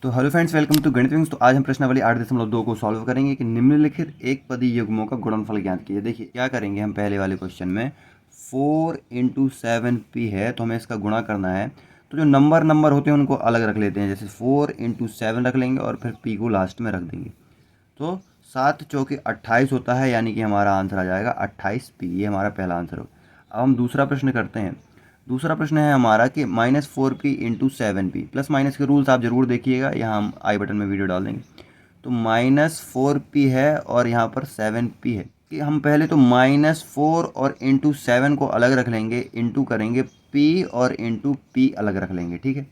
तो hello friends, welcome to गणित wings. तो आज हम प्रश्नावली 8.2 को सॉल्व करेंगे कि निम्नलिखित एक पदी युग्मों का गुणनफल ज्ञात कीजिए। देखिए क्या करेंगे हम पहले वाले क्वेश्चन में 4 × 7p है तो हमें इसका गुणा करना है। तो जो नंबर होते हैं उनको अलग रख लेते हैं, जैसे 4 × 7 रख लेंगे और फिर p को लास्ट में रख देंगे। तो 7 चौके 28 होता है, यानी कि हमारा आंसर आ जाएगा 28p। ये हमारा पहला आंसर होगा। अब हम दूसरा प्रश्न करते हैं। दूसरा प्रश्न है हमारा कि -4p × 7p। प्लस माइनस के रूल्स आप ज़रूर देखिएगा, यहाँ हम आई बटन में वीडियो डाल देंगे। तो -4p है और यहाँ पर 7p है कि हम पहले तो -4 और ×7 को अलग रख लेंगे, इंटू करेंगे p और इंटू p अलग रख लेंगे। ठीक है,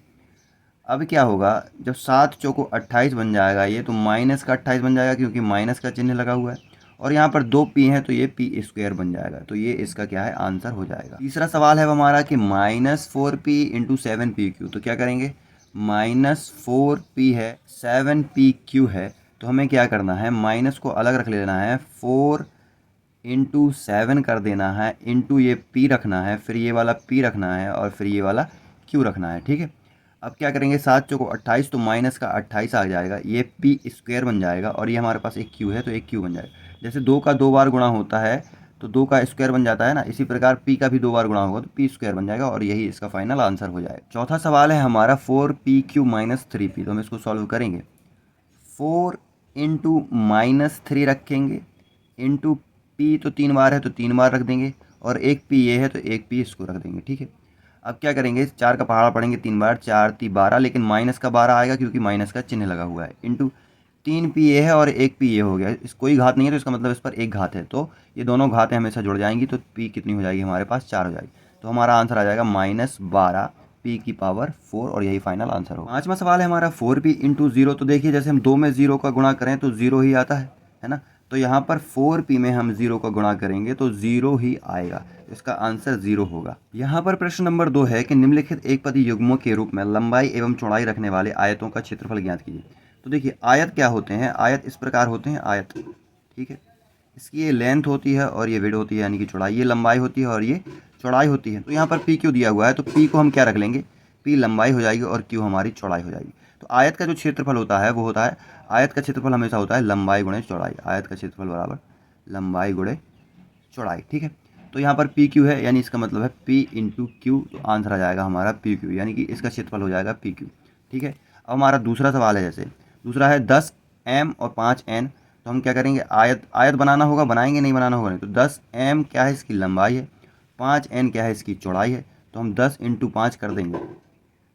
अब क्या होगा जब 7 चौको 28 बन जाएगा ये, तो माइनस का 28 बन जाएगा क्योंकि माइनस का चिन्ह लगा हुआ है, और यहाँ पर 2p है तो ये p² बन जाएगा। तो ये इसका क्या है, आंसर हो जाएगा। तीसरा सवाल है हमारा कि -4p × 7pq। तो क्या करेंगे, -4p है 7pq है, तो हमें क्या करना है, माइनस को अलग रख लेना है, 4 × 7 कर देना है, इंटू ये p रखना है, फिर ये वाला p रखना है और फिर ये वाला q रखना है। ठीक है, अब क्या करेंगे, 7 चौको 28, तो माइनस का 28 आ जाएगा, ये p² बन जाएगा, और ये हमारे पास एक q है तो एक q बन जाएगा। जैसे 2 का 2 बार गुणा होता है तो 2 का स्क्वायर बन जाता है ना, इसी प्रकार p का भी 2 बार गुणा होगा तो p² बन जाएगा, और यही इसका फाइनल आंसर हो जाएगा। चौथा सवाल है हमारा 4pq - 3p। तो हम इसको सॉल्व करेंगे। 4 × -3 रखेंगे, इंटू p तो 3 बार है तो 3 बार रख देंगे, और एक p ये है तो एक p इसको रख देंगे। ठीक है, अब क्या करेंगे, 4 का पहाड़ा पढ़ेंगे 3 बार, 4 × 3 = 12, लेकिन माइनस का 12 आएगा क्योंकि माइनस का चिन्ह लगा हुआ है, इंटू 3p ये है और एक p ये हो गया। इस कोई घात नहीं है तो इसका मतलब इस पर एक घात है, तो ये दोनों घातें हमेशा जुड़ जाएंगी, तो p कितनी हो जाएगी हमारे पास, 4 हो जाएगी। तो हमारा आंसर आ जाएगा -12 p⁴, और यही फाइनल आंसर होगा। पांचवा सवाल है हमारा 4p × 0। तो देखिए जैसे हम 2 में 0 का गुणा करें तो 0 ही आता है ना, तो यहाँ पर 4p में हम 0 का गुणा करेंगे तो 0 ही आएगा, इसका आंसर 0 होगा। यहाँ पर प्रश्न नंबर 2 है कि निम्नलिखित एक पदी युग्मों के रूप में लंबाई एवं चौड़ाई रखने वाले आयतों का क्षेत्रफल ज्ञात कीजिए। तो देखिए आयत क्या होते हैं, आयत इस प्रकार होते हैं आयत। ठीक है, इसकी ये लेंथ होती है और ये विड्थ होती है, यानी कि चौड़ाई, ये लंबाई होती है और ये चौड़ाई होती है। तो यहाँ पर पी क्यू दिया हुआ है, तो पी को हम क्या रख लेंगे, पी लंबाई हो जाएगी और क्यू हमारी चौड़ाई हो जाएगी। तो आयत का जो क्षेत्रफल होता है वो होता है, आयत का क्षेत्रफल हमेशा होता है लंबाई गुणे चौड़ाई। आयत का क्षेत्रफल बराबर लंबाई गुणे चौड़ाई। ठीक है, तो यहाँ पर पी क्यू है, यानी इसका मतलब है पी इंटू क्यू, तो आंसर आ जाएगा हमारा पी क्यू, यानी कि इसका क्षेत्रफल हो जाएगा पी क्यू। ठीक है, अब हमारा दूसरा सवाल है, जैसे दूसरा है 10m और 5n। तो हम क्या करेंगे, आयत आयत बनाना होगा, बनाएंगे, नहीं बनाना होगा नहीं। तो 10m क्या है, इसकी लंबाई है, 5n क्या है, इसकी चौड़ाई है। तो हम 10 × 5 कर देंगे,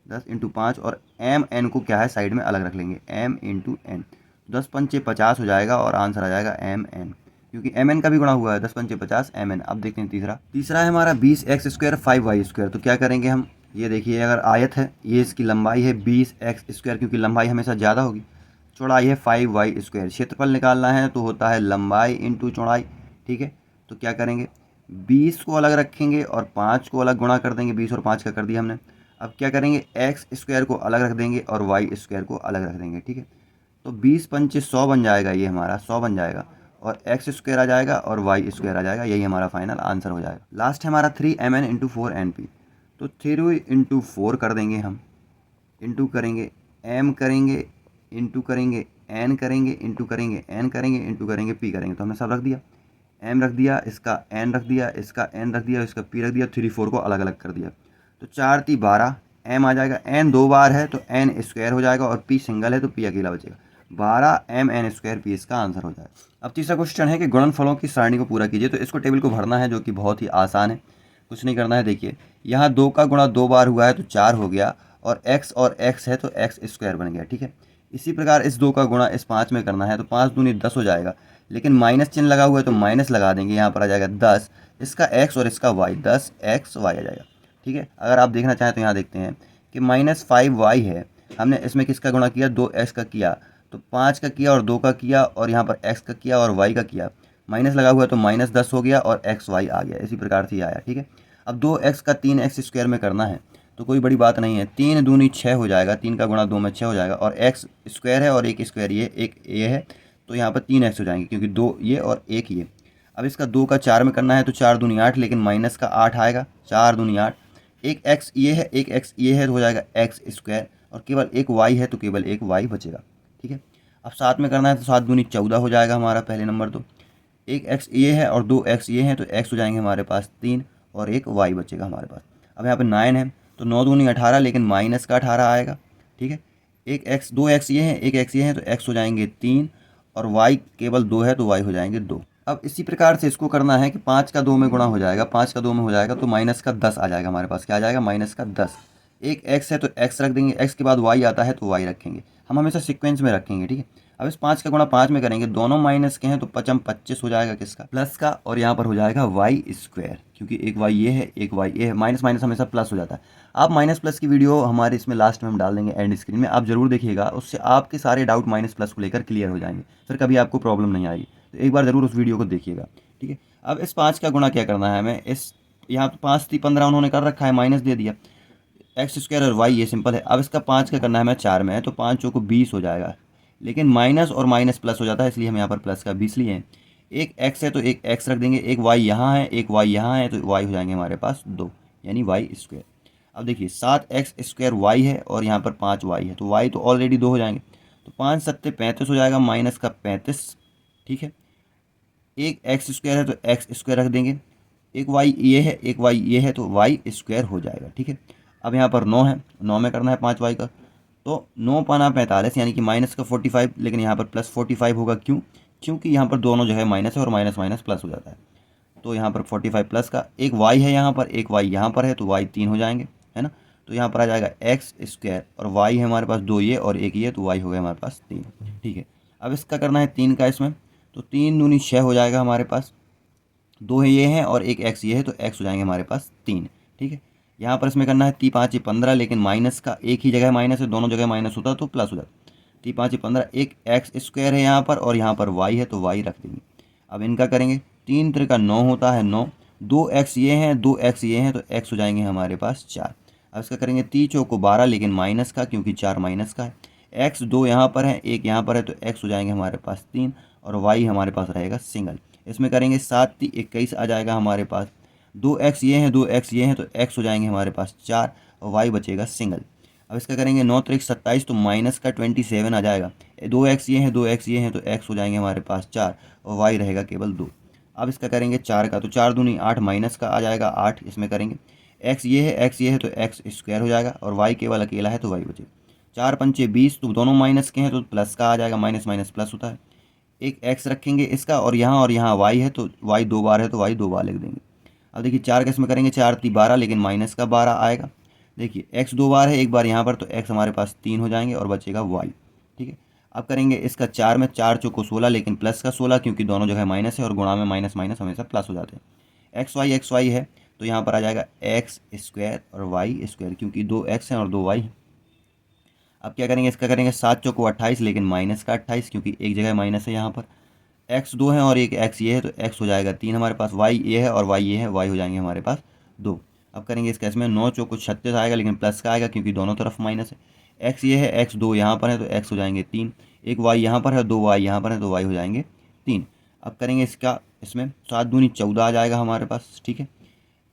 10 × 5, और m n को क्या है साइड में अलग रख लेंगे, m × n। 10 × 5 = 50 हो जाएगा और आंसर आ जाएगा mn, क्योंकि mn का भी गुणा हुआ है, 10 × 5 = 50 mn। अब देखते हैं तीसरा है हमारा 20x² 5y²। तो क्या करेंगे हम, ये देखिए अगर आयत है, ये इसकी लंबाई है 20x², क्योंकि लंबाई हमेशा ज़्यादा होगी, चौड़ाई है 5y²। क्षेत्रफल निकालना है तो होता है लंबाई इंटू चौड़ाई। ठीक है, तो क्या करेंगे, 20 को अलग रखेंगे और 5 को अलग गुणा कर देंगे, 20 और 5 का कर दिया हमने। अब क्या करेंगे, x² को अलग रख देंगे और y² को अलग रख देंगे। ठीक है, तो 20 × 5 = 100 बन जाएगा, ये हमारा 100 बन जाएगा, और x² आ जाएगा और y² आ जाएगा, यही हमारा फाइनल आंसर हो जाएगा। लास्ट है हमारा 3mn × 4np। तो 3 × 4 कर देंगे हम, इंटू करेंगे m करेंगे, इंटू करेंगे n करेंगे, इंटू करेंगे n करेंगे, इंटू करेंगे p करेंगे। तो हमने सब रख दिया, m रख दिया, इसका n रख दिया, इसका n रख दिया, इसका p रख दिया, 3 4 को अलग अलग कर दिया। तो 4 × 3 = 12, m आ जाएगा, n 2 बार है तो n² हो जाएगा, और p सिंगल है तो p अकेला बचेगा, 12mn² p इसका आंसर हो जाएगा। अब तीसरा क्वेश्चन है कि गुणनफलों की सारणी को पूरा कीजिए। तो इसको टेबल को भरना है, जो कि बहुत ही आसान है, कुछ नहीं करना है। देखिए यहाँ 2 का गुणा 2 बार हुआ है तो 4 हो गया, और x है तो x² बन गया। ठीक है, इसी प्रकार इस 2 का गुणा इस 5 में करना है तो 5 दूनी 10 हो जाएगा, लेकिन माइनस चिन्ह लगा हुआ है तो माइनस लगा देंगे, यहाँ पर आ जाएगा 10, इसका x और इसका y, 10xy आ जाएगा। ठीक है, अगर आप देखना चाहें तो यहाँ देखते हैं कि -5y है, हमने इसमें किसका गुणा किया, 2x का किया, तो 5 का किया और 2 का किया, और यहाँ पर x का किया और y का किया, माइनस लगा हुआ है तो -10 हो गया और xy आ गया, इसी प्रकार से ये आया। ठीक है, अब 2x का 3x² में करना है तो कोई बड़ी बात नहीं है, 3 दूनी 6 हो जाएगा, 3 का गुणा 2 में 6 हो जाएगा, और x² है और एक स्क्वायर ये, एक ये है, तो यहाँ पर 3x हो जाएंगे, क्योंकि 2 ये और 1 ये। अब इसका 2 का 4 में करना है तो 4 दूनी 8, लेकिन माइनस का 8 आएगा, 4 दूनी 8, एक x ये है, एक x ये है, तो हो जाएगा x²। और केवल एक वाई है तो केवल एक वाई बचेगा। ठीक है, अब साथ में करना है तो 7 दूनी 14 हो जाएगा हमारा पहले नंबर। तो एक एक्स ये है और 2 एक्स ये हैं, तो एक्स हो जाएंगे हमारे पास 3 और एक वाई बचेगा हमारे पास। अब यहाँ पे 9 है तो 9 दूनी 18, लेकिन माइनस का 18 आएगा। ठीक है, एक एक्स 2 एक्स ये हैं, एक एक्स ये हैं, तो एक्स हो जाएंगे 3 और वाई केवल 2 है तो वाई हो जाएंगे 2। अब इसी प्रकार से इसको करना है कि 5 का 2 में गुणा हो जाएगा, 5 का 2 में हो जाएगा तो माइनस का 10 आ जाएगा हमारे पास। क्या आ जाएगा? माइनस का 10। एक एक्स है तो एक्स रख देंगे, एक्स के बाद वाई आता है तो वाई रखेंगे, हम हमेशा सीक्वेंस में रखेंगे। ठीक है, अब इस 5 का गुणा 5 में करेंगे, दोनों माइनस के हैं तो 5 25 हो जाएगा किसका? प्लस का। और यहाँ पर हो जाएगा वाई स्क्वायर, क्योंकि एक वाई ये है एक वाई ये है, माइनस माइनस हमेशा प्लस हो जाता है। आप माइनस प्लस की वीडियो हमारे इसमें लास्ट में हम डाल देंगे एंड स्क्रीन में, आप जरूर देखिएगा, उससे आपके सारे डाउट माइनस प्लस को लेकर क्लियर हो जाएंगे, फिर कभी आपको प्रॉब्लम नहीं आएगी। तो एक बार ज़रूर उस वीडियो को देखिएगा। ठीक है, अब इस 5 का गुणा क्या करना है हमें, इस यहाँ तो 5 थी 15 उन्होंने कर रखा है, माइनस दे दिया, एक्स स्क्वायर और वाई ये सिंपल है। अब इसका 5 का करना है हमें 4 में है, तो 5 चौको 20 हो जाएगा, लेकिन माइनस और माइनस प्लस हो जाता है, इसलिए हम यहाँ पर प्लस का 20 लिए हैं। एक एक्स है तो एक एक्स रख देंगे, एक वाई यहाँ है एक वाई यहाँ है, तो वाई हो जाएंगे हमारे पास 2, यानी वाई स्क्वायर। अब देखिए 7 एक्स स्क्वायर वाई है और यहाँ पर 5 वाई है, तो वाई तो ऑलरेडी 2 हो जाएंगे, तो 5 सत्ते 35 हो जाएगा, माइनस का 35। ठीक है, एक एक्स स्क्वायर है तो एक्स स्क्वायर रख देंगे, एक वाई ये है एक वाई ये है, तो वाई स्क्वायर हो जाएगा। ठीक है, अब यहाँ पर 9 है, 9 में करना है 5 वाई का, तो 9 पाना 45, यानी कि माइनस का 45, लेकिन यहाँ पर प्लस 45 होगा। क्यों? क्योंकि यहाँ पर दोनों जो है माइनस है और माइनस माइनस प्लस हो जाता है, तो यहाँ पर 45 प्लस का, एक वाई है यहाँ पर एक वाई यहाँ पर है, तो वाई 3 हो जाएंगे, है ना। तो यहाँ पर आ जाएगा एक्स स्क्वायर और वाई है हमारे पास 2 ये और एक ये, तो वाई हो गया हमारे पास 3। ठीक है, अब इसका करना है 3 का इसमें, तो 3 दूनी 6 हो जाएगा हमारे पास, 2 है ये हैं और एक एक्स ये है, तो एक्स हो जाएंगे हमारे पास 3। ठीक है, यहाँ पर इसमें करना है 3 5 15, लेकिन माइनस का एक ही जगह माइनस है, दोनों जगह माइनस होता तो प्लस हो जाता। 3 5 15, एक एक्स स्क्वायर है यहाँ पर और यहाँ पर वाई है, तो वाई रख देंगे। अब इनका करेंगे, 3 3 का 9 होता है 9, 2 एक्स ये हैं 2 एक्स ये हैं, तो एक्स हो जाएंगे हमारे पास 4। अब इसका करेंगे 3 चौको 12, लेकिन माइनस का, क्योंकि 4 माइनस का है, एक्स 2 यहाँ पर है एक यहाँ पर है, तो एक्स हो जाएंगे हमारे पास 3 और वाई हमारे पास रहेगा सिंगल। इसमें करेंगे 7 3 21 आ जाएगा हमारे पास, 2 एक्स ये हैं 2 एक्स ये हैं, तो एक्स हो जाएंगे हमारे पास 4 और वाई बचेगा सिंगल। अब इसका करेंगे 9 3 27, तो माइनस का 27 आ जाएगा, 2 एक्स ये हैं 2 एक्स ये हैं, तो एक्स हो जाएंगे हमारे पास 4 और वाई रहेगा केवल 2। अब इसका करेंगे 4 का, तो 4 दूनी 8, माइनस का आ जाएगा 8, इसमें करेंगे एक्स ये है एक्स ये है, तो एक्स स्क्वायर हो जाएगा और वाई केवल अकेला है, तो वाई बचेगा। 4 पंचे 20, तो दोनों माइनस के हैं तो प्लस का आ जाएगा, माइनस माइनस प्लस होता है। एक एक्स रखेंगे इसका और यहाँ वाई है, तो वाई 2 बार है, तो वाई 2 बार लिख देंगे। अब देखिए 4 का इसमें करेंगे, 4 3 12, लेकिन माइनस का 12 आएगा। देखिए एक्स 2 बार है, एक बार यहाँ पर, तो एक्स हमारे पास 3 हो जाएंगे और बचेगा वाई। ठीक है, अब करेंगे इसका 4 में, 4 चौको 16, लेकिन प्लस का 16, क्योंकि दोनों जगह माइनस है और गुणा में माइनस माइनस हमेशा प्लस हो जाते हैं। एक्स वाई है, तो यहाँ पर आ जाएगा एक्स स्क्वायर और वाई स्क्वायर, क्योंकि 2 एक्स हैं और 2 वाई है। अब क्या करेंगे, इसका करेंगे 7 चौको 28, लेकिन माइनस का 28, क्योंकि एक जगह माइनस है यहाँ पर। एक्स 2 है और एक एक्स ये है, तो एक्स हो जाएगा 3 हमारे पास, वाई ये है और वाई ये है, वाई हो जाएंगे हमारे पास 2। अब करेंगे इसका, इसमें 9 चौको 36 आएगा, लेकिन प्लस का आएगा क्योंकि दोनों तरफ माइनस है। एक्स ये है एक्स 2 यहाँ पर है, तो एक्स हो जाएंगे 3, एक वाई यहाँ पर है 2 वाई यहाँ पर है, तो वाई हो जाएंगे 3। अब करेंगे इसका, इसमें 7 दूनी 14 आ जाएगा हमारे पास। ठीक है,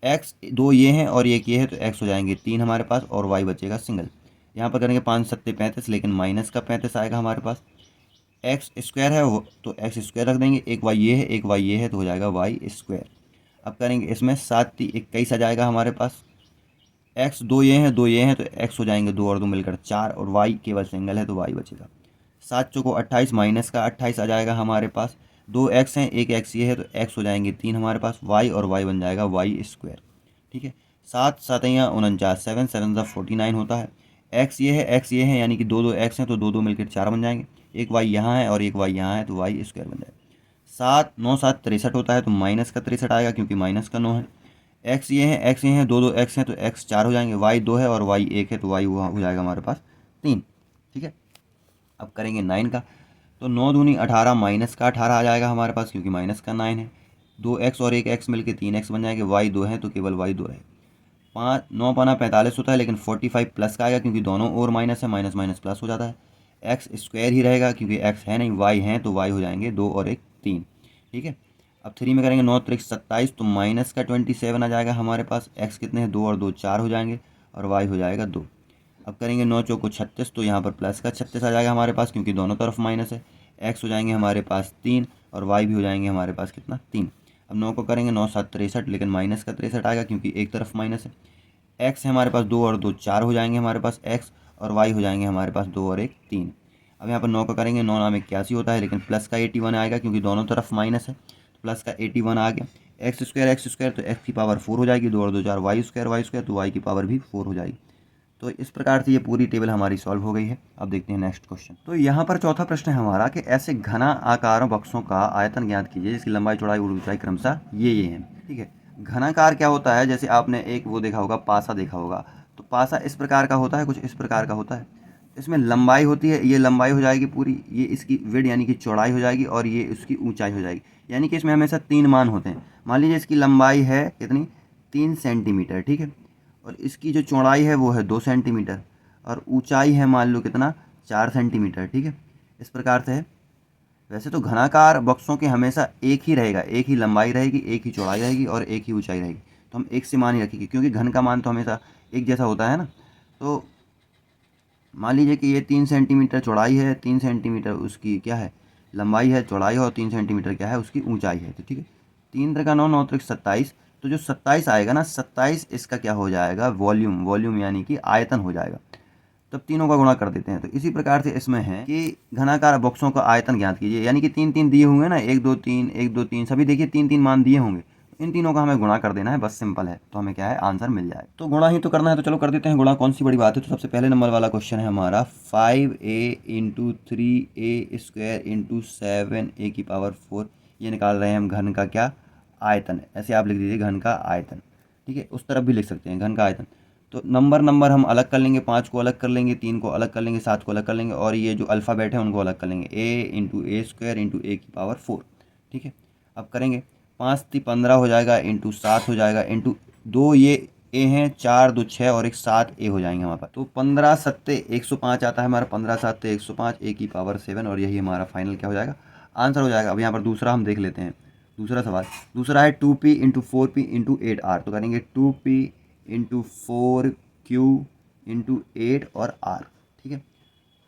एक्स 2 ये हैं और एक ये है, तो एक्स हो जाएंगे 3 हमारे पास और वाई बचेगा सिंगल। यहाँ पर करेंगे 5 सत्ते 35, लेकिन माइनस का 35 आएगा हमारे पास। एक्स स्क्वायर है वो, तो एक्स स्क्वायर रख देंगे, एक वाई ये है एक वाई ये है, तो हो जाएगा वाई स्क्वायर। अब करेंगे इसमें 7 3 21 आ जाएगा हमारे पास। एक्स 2 ये हैं 2 ये हैं, तो एक्स हो जाएंगे 2 और 2 मिलकर 4 और वाई केवल सिंगल है, तो वाई बचेगा। 7 चौको 28, माइनस का 28 आ जाएगा हमारे पास। 2 एक्स हैं एक एक्स ये है, तो एक्स हो जाएंगे 3 हमारे पास, वाई और वाई बन जाएगा वाई स्क्वायर। ठीक है, 7 7 49, 7 7 49 होता है। एक्स ये है एक्स ये है, यानी कि 2 2 एक्स हैं, तो 2 2 मिलकर 4 बन जाएंगे, एक वाई यहाँ है और एक वाई यहाँ है, तो वाई स्क्वायर बन जाएगा। 7 9 7 63 होता है, तो माइनस का 63 आएगा, क्योंकि माइनस का 9 है। एक्स ये है एक्स ये हैं, 2 2 एक्स हैं, तो एक्स 4 हो जाएंगे, वाई 2 है और वाई 1 है, तो वाई हो जाएगा हमारे पास 3। ठीक है, अब करेंगे 9 का, तो 9 दूनी 18, माइनस का 18 आ जाएगा हमारे पास, क्योंकि माइनस का 9 है। 2 एक्स और एक एक्स मिलकर 3 एक्स बन जाएंगे, वाई 2 है तो केवल वाई 2 रहे। 5 9 पाना 45 होता है, लेकिन 45 प्लस का आएगा, क्योंकि दोनों और माइनस है, माइनस माइनस प्लस हो जाता है। एक्स स्क्वायर ही रहेगा, क्योंकि एक्स है नहीं वाई है, तो वाई हो जाएंगे 2 और एक 3। ठीक है, अब 3 में करेंगे 9 3 27, तो माइनस का 27 आ जाएगा हमारे पास। एक्स कितने हैं 2 और 2 4 हो जाएंगे और वाई हो जाएगा 2। अब करेंगे 9 चौको 36, तो यहाँ पर प्लस का 36 आ जाएगा हमारे पास, क्योंकि दोनों तरफ माइनस है। एक्स हो जाएंगे हमारे पास 3 और वाई भी हो जाएंगे हमारे पास कितना 3। अब 9 को करेंगे 9 7 63, लेकिन माइनस का 63 आएगा क्योंकि एक तरफ माइनस है। एक्स है हमारे पास 2 और 2 4 हो जाएंगे हमारे पास एक्स, और वाई हो जाएंगे हमारे पास 2 और 1 3। अब यहाँ पर 9 का करेंगे, 9 नाम 81 होता है, लेकिन प्लस का 81 आएगा क्योंकि दोनों तरफ माइनस है, तो प्लस का 81 आ गया। एक्स स्क्वायर तो एक्स की पावर 4 हो जाएगी, 2 और 2 4, वाई स्क्वायर तो वाई की पावर भी 4 हो जाएगी। तो इस प्रकार से ये पूरी टेबल हमारी सॉल्व हो गई है। अब देखते हैं नेक्स्ट क्वेश्चन। तो यहाँ पर चौथा प्रश्न है हमारा कि ऐसे घना आकारों बक्सों का आयतन ज्ञात कीजिए जिसकी लंबाई चौड़ाई और ऊंचाई क्रमशः ये है। ठीक है, घनाकार क्या होता है, जैसे आपने एक वो देखा होगा, पासा देखा होगा, तो पासा इस प्रकार का होता है, कुछ इस प्रकार का होता है। इसमें लंबाई होती है, ये लंबाई हो जाएगी पूरी, ये इसकी विड्थ यानी कि चौड़ाई हो जाएगी, और ये उसकी ऊंचाई हो जाएगी। यानी कि इसमें हमेशा 3 मान होते हैं। मान लीजिए इसकी लंबाई है कितनी, 3 सेंटीमीटर, ठीक है, और इसकी जो चौड़ाई है वो है 2 सेंटीमीटर, और ऊंचाई है मान लो कितना, 4 सेंटीमीटर। ठीक है, इस प्रकार से है। वैसे तो घनाकार बक्सों के हमेशा एक ही रहेगा, एक ही लंबाई रहेगी, एक ही चौड़ाई रहेगी और एक ही ऊंचाई रहेगी, तो हम एक से मान ही रखेंगे, क्योंकि घन का मान तो हमेशा एक जैसा होता है ना। तो मान लीजिए कि ये 3 सेंटीमीटर चौड़ाई है, 3 सेंटीमीटर उसकी क्या है, लंबाई है, चौड़ाई है, और 3 सेंटीमीटर क्या है, उसकी ऊंचाई है। तो ठीक है, 3 3 9 9 3 27, तो जो 27 आएगा ना, 27 इसका क्या हो जाएगा, वॉल्यूम, वॉल्यूम यानी कि आयतन हो जाएगा। तब तीनों का गुणा कर देते हैं। तो इसी प्रकार से इसमें है कि घनाकार बॉक्सों का आयतन ज्ञात कीजिए, यानी कि 3 3 दिए होंगे ना, 1 2 3 1 2 3, सभी देखिए 3 3 मान दिए होंगे, इन तीनों का हमें गुणा कर देना है, बस सिंपल है, तो हमें क्या है, आंसर मिल जाए। तो गुणा ही तो करना है, तो चलो कर देते हैं गुणा, कौन सी बड़ी बात है। तो सबसे पहले नंबर वाला क्वेश्चन है हमारा 5a into 3a square into 7a की पावर 4, ये निकाल रहे हैं हम घन का क्या, आयतन। ऐसे आप लिख दीजिए घन का आयतन। ठीक है, उस तरफ भी लिख सकते हैं घन का आयतन। तो नंबर हम अलग कर लेंगे, 5 को अलग कर लेंगे, 3 को अलग कर लेंगे, 7 को अलग कर लेंगे, और ये जो अल्फ़ाबेट है उनको अलग कर लेंगे, a into a square into a की पावर 4। ठीक है, अब करेंगे 5 3 15 हो जाएगा, इंटू 7 हो जाएगा, इंटू 2 ये ए हैं, 4 2 6 और एक 7 ए हो जाएंगे हमारे पास। तो 15 सत्ते 105 आता है हमारा, 15 सत्ते 105, ए की पावर 7, और यही हमारा फाइनल क्या हो जाएगा, आंसर हो जाएगा। अब यहाँ पर दूसरा हम देख लेते हैं, दूसरा सवाल। दूसरा है 2p into 4p into 8r, तो करेंगे 2p इंटू 4q इंटू 8 और r। ठीक है,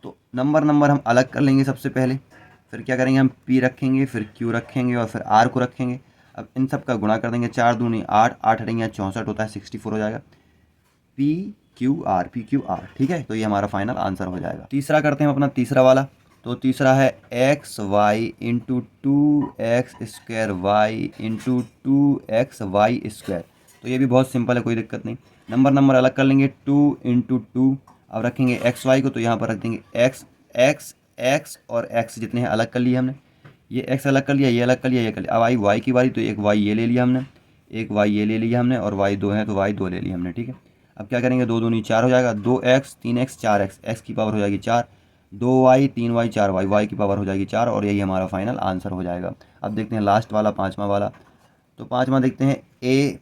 तो नंबर हम अलग कर लेंगे सबसे पहले, फिर क्या करेंगे, हम p रखेंगे, फिर q रखेंगे, और फिर r को रखेंगे। अब इन सब का गुणा कर देंगे, 4 दूनी 8, 8 हटेंगे 64 होता है, 64 हो जाएगा, PQR। ठीक है, तो ये हमारा फाइनल आंसर हो जाएगा। तीसरा करते हैं अपना तीसरा वाला। तो तीसरा है x y into 2x square y into 2x y square. तो ये भी बहुत सिंपल है, कोई दिक्कत नहीं। नंबर अलग कर लेंगे, 2 इंटू 2। अब रखेंगे एक्स वाई को, तो यहाँ पर रख देंगे एक्स एक्स एक्स और एक्स जितने हैं अलग कर लिए हमने, ये एक्स अलग कर लिया, ये अलग कर लिया, ये कर लिया। अब आई वाई की बारी, तो एक वाई ये ले लिया हमने, एक वाई ये ले लिया हमने, और वाई 2 है तो वाई 2 ले लिया हमने। ठीक है, अब क्या करेंगे, 2 दूनी 4 हो जाएगा, 2x 3x 4x, एक्स की पावर हो जाएगी 4, 2y 3y 4y, वाई की पावर हो जाएगी 4, और यही हमारा फाइनल आंसर हो जाएगा। अब देखते हैं लास्ट वाला, पाँचवा वाला। तो पाँचवा देखते हैं a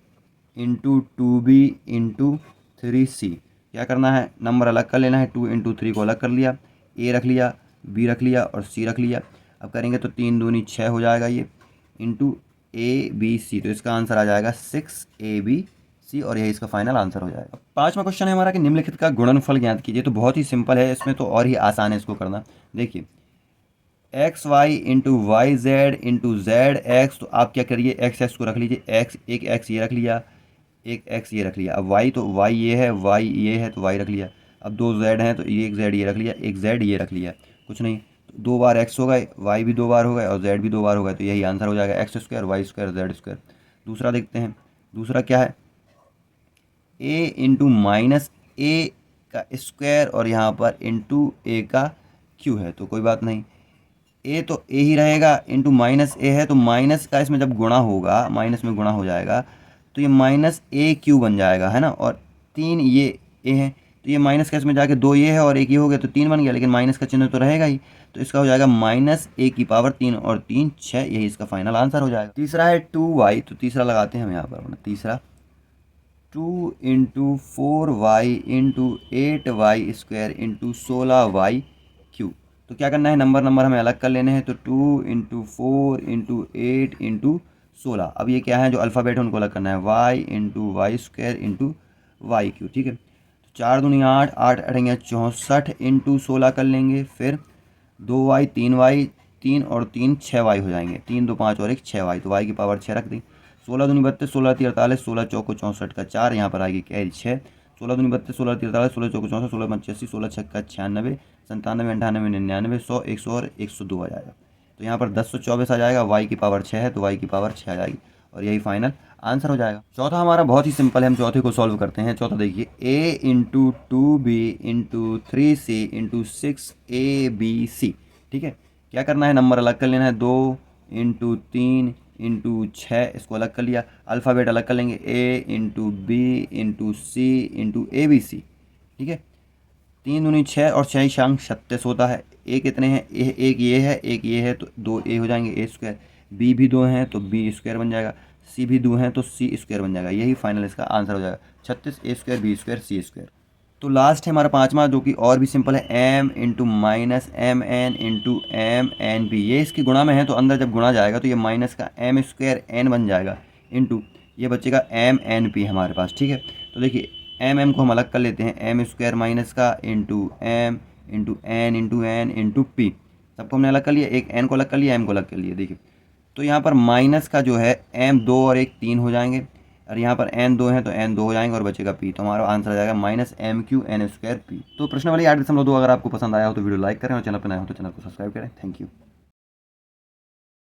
into 2b into 3c। क्या करना है, नंबर अलग कर लेना है, 2 इंटू 3 को अलग कर लिया, a रख लिया, b रख लिया और c रख लिया। अब करेंगे तो 3 दूनी 6 हो जाएगा ये, इंटू ABC, तो इसका आंसर आ जाएगा 6ABC, और यही इसका फाइनल आंसर हो जाएगा। पांचवा क्वेश्चन है हमारा कि निम्नलिखित का गुणनफल ज्ञात कीजिए। तो बहुत ही सिंपल है, इसमें तो और ही आसान है इसको करना। देखिए x y into y z into z x, तो आप क्या करिए, एक्स एक्स को रख लीजिए, एक्स एक एक्स ये रख लिया, एक एक्स ये रख लिया। अब वाई, तो वाई ये है, वाई ये है तो वाई रख लिया। अब 2 जेड हैं तो एक जेड ये रख लिया, एक जेड ये रख लिया, कुछ नहीं। तो 2 बार एक्स हो गए, वाई भी 2 बार हो गए और जेड भी 2 बार हो गए, तो यही आंसर हो जाएगा, x square y square z square. दूसरा देखते हैं, दूसरा क्या है, ए इंटू माइनस ए का स्क्वायर और यहाँ पर इंटू ए का क्यू है, तो कोई बात नहीं, ए तो ए ही रहेगा, इंटू माइनस ए है तो माइनस का इसमें जब गुणा होगा, माइनस में गुणा हो जाएगा, तो ये माइनस ए क्यू बन जाएगा, है ना। और 3 ये ए है, तो ये माइनस का इसमें जाके 2 ये है और एक ये हो गया, तो 3 बन गया, लेकिन माइनस का चिन्ह तो रहेगा ही, तो इसका हो जाएगा माइनस ए की पावर 3 और 3 6, यही इसका फाइनल आंसर हो जाएगा। तीसरा है 2y, तो तीसरा लगाते हैं हम यहाँ पर अपना तीसरा, 2 into 4y into 8y square into 16y Q. तो क्या करना है, नंबर हमें अलग कर लेने हैं, तो 2 इंटू 4 इंटू 8 इंटू 16। अब ये क्या है, जो अल्फ़ाबेट है उनको अलग करना है, y into y square into y q. ठीक है, तो 4 दूनी 8, 8 अठेंगे 64 इंटू 16 कर लेंगे, फिर 2y 3y 3 और 3 6y हो जाएंगे, 3 2 5 और 1 6y, तो y की पावर 6 रख दी। 16 दूनी 32, 16 3 48, 16 चौको 64 का 4, यहाँ पर आएगी कैरी 6। 16 दूनी 32, 16 3 48, 16 चौको 64, 16 85, 16 छक्का 96, 97 98 99, 100 100 और 102 आ जाएगा। तो यहाँ पर 1024 आ जाएगा, y की पावर 6 है तो y की पावर 6 आ जाएगी और यही फाइनल आंसर हो जाएगा। चौथा हमारा बहुत ही सिंपल है, हम चौथे को सॉल्व करते हैं। चौथा देखिए, a into 2b into 3c into 6abc। ठीक है, क्या करना है, नंबर अलग कर लेना है, 2 इंटू 3 इंटू 6, इसको अलग कर लिया, अल्फ़ाबेट अलग कर लेंगे, a into b into c into a b c. ठीक है, 3 दूनी 6 और 6 शांक 36 होता है। ए कितने हैं, एक ये है एक ये है, तो 2 ए हो जाएंगे, ए स्क्वायर। बी भी 2 हैं तो बी स्क्वायर बन जाएगा, सी भी 2 हैं तो सी स्क्वायर बन जाएगा। यही फाइनल इसका आंसर हो जाएगा, 36 a square b square c square. तो लास्ट है हमारा पाँचवा, जो कि और भी सिंपल है, m into minus m n into m n b. ये इसकी गुणा में है तो अंदर जब गुणा जाएगा तो ये माइनस का एम स्क्वायर एन बन जाएगा, इंटू ये बचेगा एम एन पी हमारे पास। ठीक है, तो देखिए एम को हम अलग कर लेते हैं, एम स्क्वायर माइनस का into m into n into p, सबको हमने अलग कर लिया, एक एन को अलग कर लिया, एम को अलग कर लिया। देखिए तो यहाँ पर माइनस का जो है एम 2 और 1 3 हो जाएंगे, और यहाँ पर एन 2 है तो एन 2 हो जाएंगे और बचेगा पी, तो हमारा आंसर आ जाएगा minus m q n square p. तो प्रश्न वाली 8.2 अगर आपको पसंद आया हो तो वीडियो लाइक करें और चैनल पर नए हो तो चैनल को सब्सक्राइब करें। Thank you.